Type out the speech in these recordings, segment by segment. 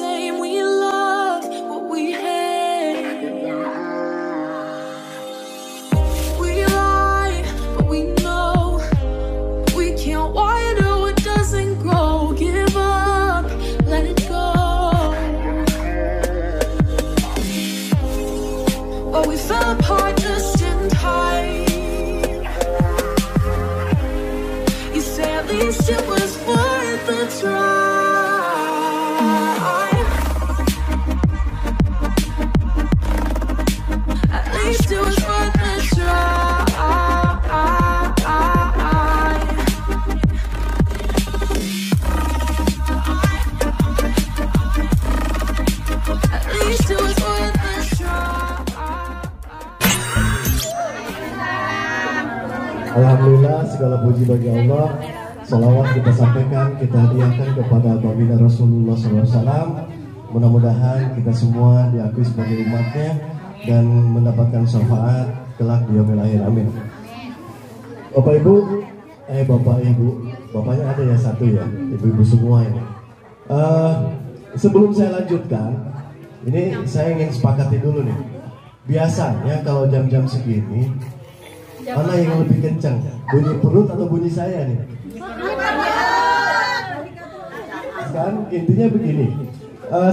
same. We love what we hate. We lie, but we know we can't water what doesn't grow. Give up, let it go. But we fell apart just in time. You say at least it was worth the try. At least it was worth the try. At least it was worth the try. Alhamdulillah, segala puji bagi Allah. Salawat kita sampaikan, kita hadiahkan kepada baginda Rasulullah SAW. Mudah-mudahan kita semua diakui sebagai umatnya dan mendapatkan syafaat kelak di yaumil akhir. Amin. Bapak Ibu, Bapak Ibu, bapaknya ada ya satu ya, ibu-ibu semua ini. Sebelum saya lanjutkan, ini saya ingin sepakati dulu nih. Biasanya kalau jam-jam segini, mana yang lebih kencang? Bunyi perut atau bunyi saya nih? Kan intinya begini.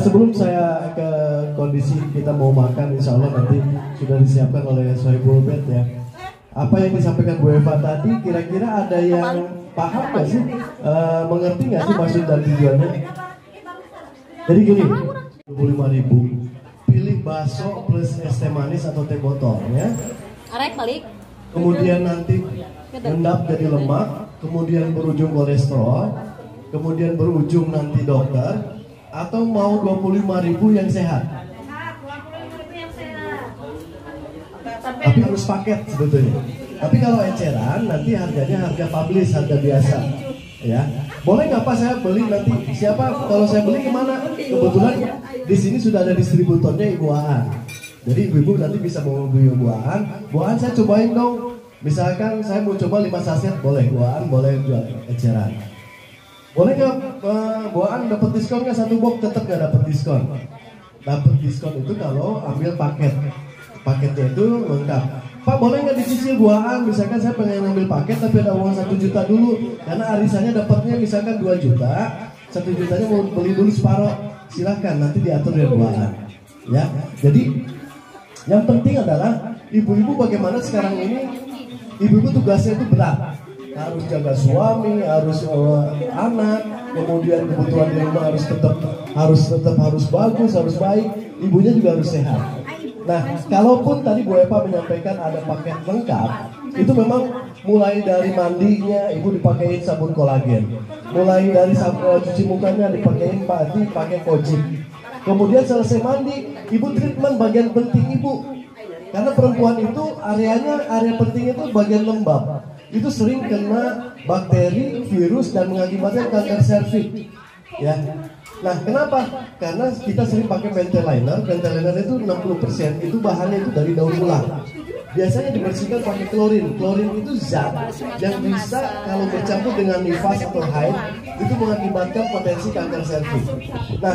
Sebelum saya ke kondisi kita mau makan, insya Allah nanti sudah disiapkan oleh Sohibul Bed ya. Apa yang disampaikan Bu Eva tadi, kira-kira ada yang paham nggak sih? Mengerti nggak sih maksud dan tujuannya? Jadi gini, 25.000 pilih bakso plus es teh manis atau teh botol ya. Arek balik. Kemudian nanti endap jadi lemak, kemudian berujung kolesterol, kemudian berujung nanti dokter, atau mau 25.000 yang sehat. Tapi harus paket sebetulnya. Tapi kalau eceran nanti harganya harga publish, harga biasa. Ya, boleh nggak Pak saya beli nanti? Siapa kalau saya beli kemana? Kebetulan di sini sudah ada distributornya Ibu Aan. Jadi ibu-ibu nanti bisa mau beli Bu Aan. Bu Aan saya cobain dong. Misalkan saya mau coba 5 saset, boleh Bu Aan, boleh jual eceran. Boleh nggak Bu Aan dapat diskon nggak satu box? Tetap nggak dapat diskon. Dapat diskon itu kalau ambil paket. Paketnya itu lengkap. Pak boleh nggak dicicil Bu Aan? Misalkan saya pengen ambil paket tapi ada uang 1 juta dulu. Karena arisannya dapatnya misalkan 2 juta, 1 jutanya mau beli dulu separuh. Silahkan nanti diatur dari Bu Aan. Ya, jadi yang penting adalah ibu-ibu bagaimana sekarang ini. Ibu-ibu tugasnya itu berat, harus jaga suami, harus anak, kemudian kebutuhan di rumah harus bagus, harus baik, ibunya juga harus sehat. Nah, kalaupun tadi Bu Eva menyampaikan ada paket lengkap, itu memang mulai dari mandinya ibu dipakein sabun kolagen, mulai dari cuci mukanya dipakein pakai kojik. Kemudian selesai mandi, ibu treatment bagian penting ibu. Karena perempuan itu area penting itu bagian lembab. Itu sering kena bakteri, virus dan mengakibatkan kanker serviks. Ya. Nah, kenapa? Karena kita sering pakai pentel liner. Pentel liner itu 60% itu bahannya itu dari daun ulang. Biasanya dibersihkan pakai klorin. Klorin itu zat yang bisa kalau bercampur dengan nifas atau haid itu mengakibatkan potensi kanker serviks. Nah,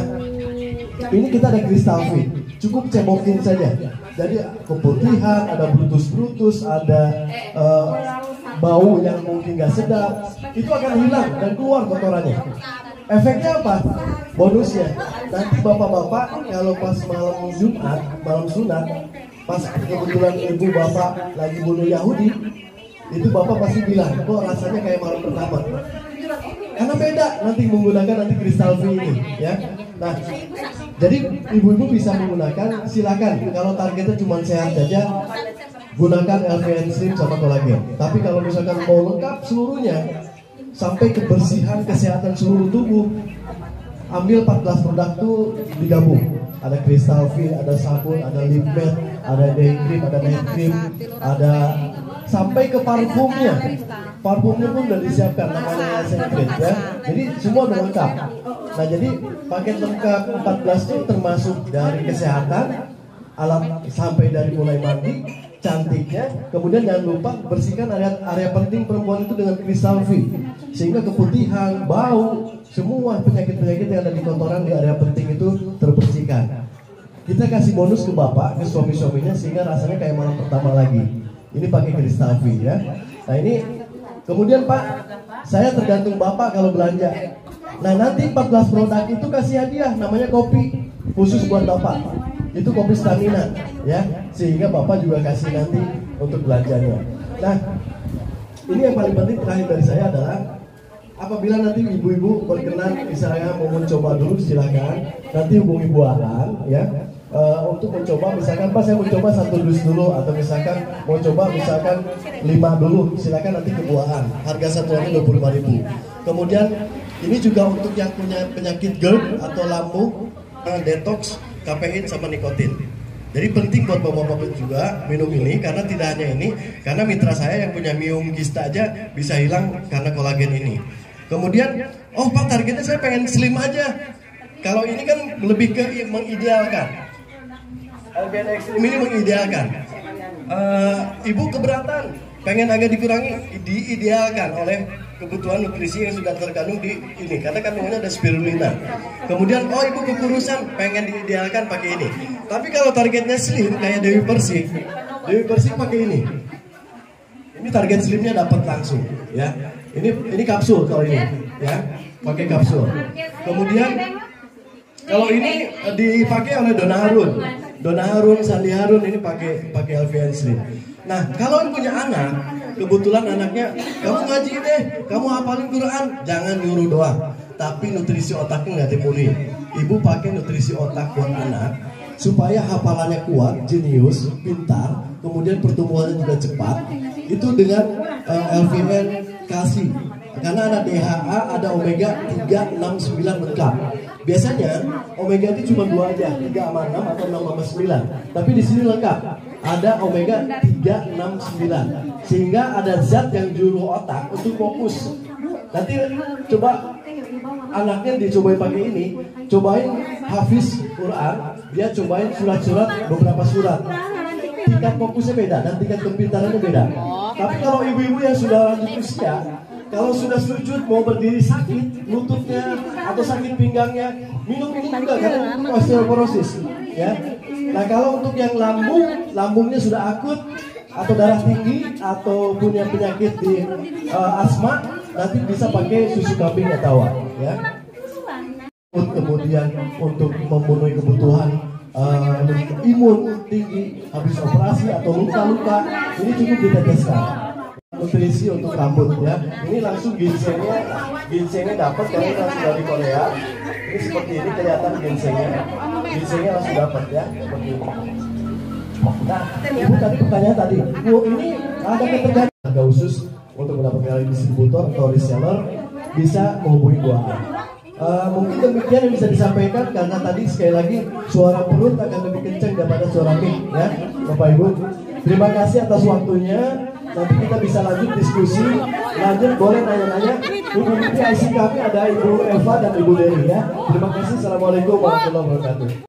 ini kita ada kristal fit. Cukup cebokin saja. Jadi keputihan, ada brutus-brutus, ada bau yang mungkin nggak sedap, itu akan hilang dan keluar kotorannya. Efeknya apa? Bonusnya, nanti bapak-bapak kalau pas malam Jumat, malam sunat, pas kebetulan ibu bapak lagi bunuh Yahudi, itu bapak pasti bilang, kok rasanya kayak malam pertama. Karena beda nanti menggunakan nanti kristal V ini, ya. Nah, jadi ibu-ibu bisa menggunakan, silakan. Kalau targetnya cuma sehat saja, gunakan LVN Slim sama kolagen. Tapi kalau misalkan mau lengkap seluruhnya, sampai kebersihan kesehatan seluruh tubuh, ambil 14 produk itu digabung. Ada kristal V, ada sabun, ada lip matte, ada day cream, ada night cream, ada sampai ke parfumnya. Parfumnya pun udah disiapkan namanya Secret ya. Jadi semua udah lengkap. Nah, jadi paket lengkap 14 itu termasuk dari kesehatan, alat sampai dari mulai mandi, cantiknya, kemudian jangan lupa bersihkan area penting perempuan itu dengan kristal V, sehingga keputihan, bau, semua penyakit-penyakit yang ada di kotoran di area penting itu terbersihkan. Kita kasih bonus ke bapak, ke suami-suaminya sehingga rasanya kayak malam pertama lagi. Ini pakai Crystal V ya. Nah ini, kemudian Pak, saya tergantung bapak kalau belanja. Nah nanti 14 produk itu kasih hadiah, namanya kopi khusus buat bapak. Itu kopi stamina ya, sehingga bapak juga kasih nanti untuk belanjanya. Nah ini yang paling penting terakhir dari saya adalah apabila nanti ibu-ibu berkenan misalnya mau mencoba dulu, silakan nanti hubungi Bu Aran ya, untuk mencoba. Misalkan Pak saya mau coba 1 dus dulu, atau misalkan mau coba misalkan 5 dulu, silakan nanti ke Bu Aran. Harga satuannya 25.000. Kemudian ini juga untuk yang punya penyakit GERD atau lambung, detox, kafein sama nikotin. Jadi penting buat bapak-bapak juga minum ini, karena tidak hanya ini, karena mitra saya yang punya miom kista aja bisa hilang karena kolagen ini. Kemudian, oh Pak targetnya saya pengen slim aja. Kalau ini kan lebih ke mengidealkan. LBN Extreme ini mengidealkan. Ibu keberatan, pengen agak dikurangi, diidealkan oleh kebutuhan nutrisi yang sudah terkandung di ini, karena kandungannya ada spirulina. Kemudian, oh ibu kekurusan, pengen diidealkan pakai ini. Tapi kalau targetnya slim kayak Dewi Persik pakai ini. Ini target slimnya dapat langsung, ya. Ini kapsul kalau ini, ya, pakai kapsul. Kemudian kalau ini dipakai oleh Donna Harun, Sandi Harun, ini pakai LVN Slim. Nah, kalau punya anak, kebetulan anaknya, kamu ngaji deh, kamu hafalin Quran, jangan nyuruh doang, tapi nutrisi otaknya nggak dipenuhi. Ibu pakai nutrisi otak buat anak, supaya hafalannya kuat, jenius, pintar, kemudian pertumbuhannya juga cepat. Itu dengan LVN kalsi, karena ada DHA, ada omega 3, 6, 9 lengkap. Biasanya omega itu cuma 2 aja, 3 sama 6 atau 6 sama 9. Tapi di sini lengkap. Ada omega 3, 6, 9. Sehingga ada zat yang juru otak untuk fokus. Nanti coba anaknya dicobain pakai ini, cobain hafiz Quran, dia cobain surat-surat, beberapa surat. Tingkat fokusnya beda dan tingkat kepintarannya beda. Tapi kalau ibu-ibu yang sudah lanjut usia, kalau sudah sujud mau berdiri sakit lututnya atau sakit pinggangnya, minum ini juga karena osteoporosis, ya. Nah kalau untuk yang lambungnya sudah akut atau darah tinggi atau punya penyakit di asma, nanti bisa pakai susu kambing atau ya. Kemudian untuk memenuhi kebutuhan imun tinggi habis operasi atau luka-luka, ini cukup diteteskan. Nutrisi untuk rambut ya. Ini langsung ginsengnya dapat karena langsung dari Korea. Ini seperti ini kelihatan ginsengnya langsung dapat ya, seperti ini. Nah, ibu tadi pertanyaan tadi, bu ini ada ketergantungan harga khusus untuk mendapatkan distributor atau reseller, bisa menghubungi Bu Aran. Mungkin demikian yang bisa disampaikan, karena tadi sekali lagi suara perut akan lebih kencang daripada suara mic ya, Bapak Ibu. Terima kasih atas waktunya. Nanti kita bisa lanjut diskusi, boleh nanya-nanya. Hubungi IC kami, ada Ibu Eva dan Ibu Dewi ya. Terima kasih. Assalamualaikum warahmatullahi wabarakatuh.